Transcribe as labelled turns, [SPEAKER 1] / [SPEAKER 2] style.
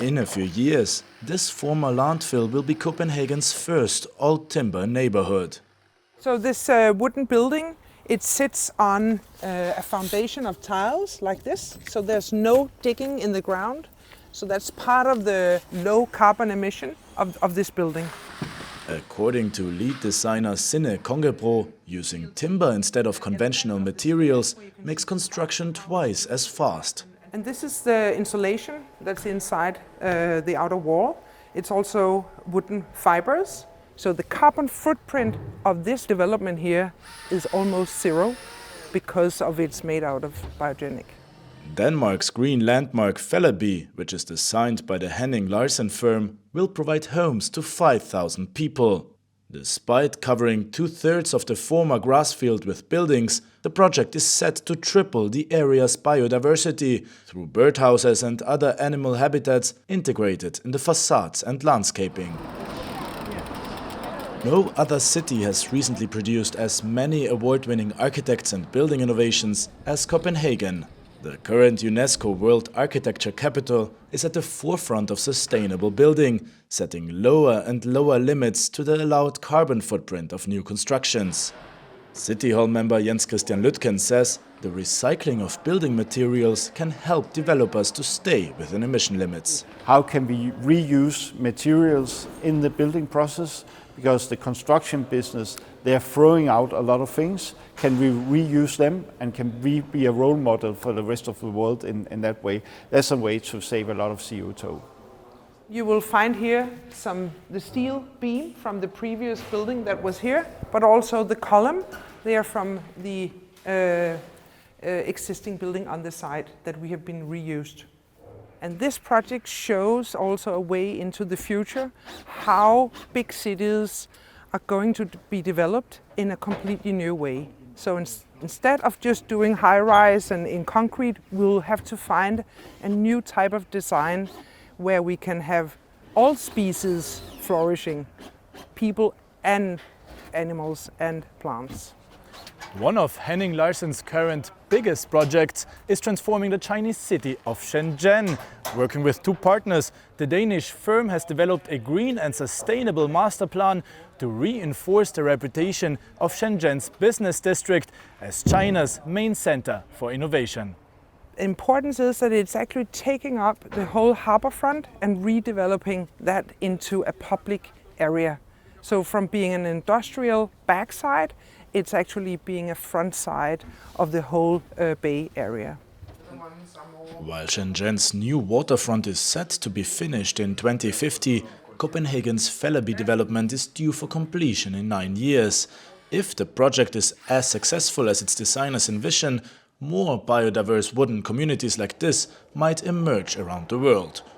[SPEAKER 1] In a few years, this former landfill will be Copenhagen's first all-timber neighborhood.
[SPEAKER 2] So this wooden building, it sits on a foundation of tiles like this. So there's no digging in the ground. So that's part of the low carbon emission of this building.
[SPEAKER 1] According to lead designer Sinne Kongebro, using timber instead of conventional materials makes construction twice as fast.
[SPEAKER 2] And this is the insulation that's inside the outer wall. It's also wooden fibers. So the carbon footprint of this development here is almost zero because of it's made out of biogenic.
[SPEAKER 1] Denmark's green landmark Felleby, which is designed by the Henning Larsen firm, will provide homes to 5,000 people. Despite covering 2/3 of the former grass field with buildings, the project is set to triple the area's biodiversity through birdhouses and other animal habitats integrated in the facades and landscaping. No other city has recently produced as many award-winning architects and building innovations as Copenhagen. The current UNESCO World Architecture Capital is at the forefront of sustainable building, setting lower and lower limits to the allowed carbon footprint of new constructions. City Hall member Jens Christian Lütken says the recycling of building materials can help developers to stay within emission limits.
[SPEAKER 3] How can we reuse materials in the building process? Because the construction business, they're throwing out a lot of things. Can we reuse them and can we be a role model for the rest of the world in that way? That's a way to save a lot of CO2.
[SPEAKER 2] You will find here the steel beam from the previous building that was here, but also the column. They are from the existing building on the site that we have been reused. And this project shows also a way into the future, how big cities are going to be developed in a completely new way. So instead of just doing high-rise and in concrete, we'll have to find a new type of design where we can have all species flourishing, people and animals and plants.
[SPEAKER 4] One of Henning Larsen's current biggest projects is transforming the Chinese city of Shenzhen. Working with two partners, the Danish firm has developed a green and sustainable master plan to reinforce the reputation of Shenzhen's business district as China's main center for innovation.
[SPEAKER 2] The importance is that it's actually taking up the whole harborfront and redeveloping that into a public area. So from being an industrial backside, it's actually being a front side of the whole bay area.
[SPEAKER 1] While Shenzhen's new waterfront is set to be finished in 2050, Copenhagen's Felleby development is due for completion in 9 years. If the project is as successful as its designers envision, more biodiverse wooden communities like this might emerge around the world.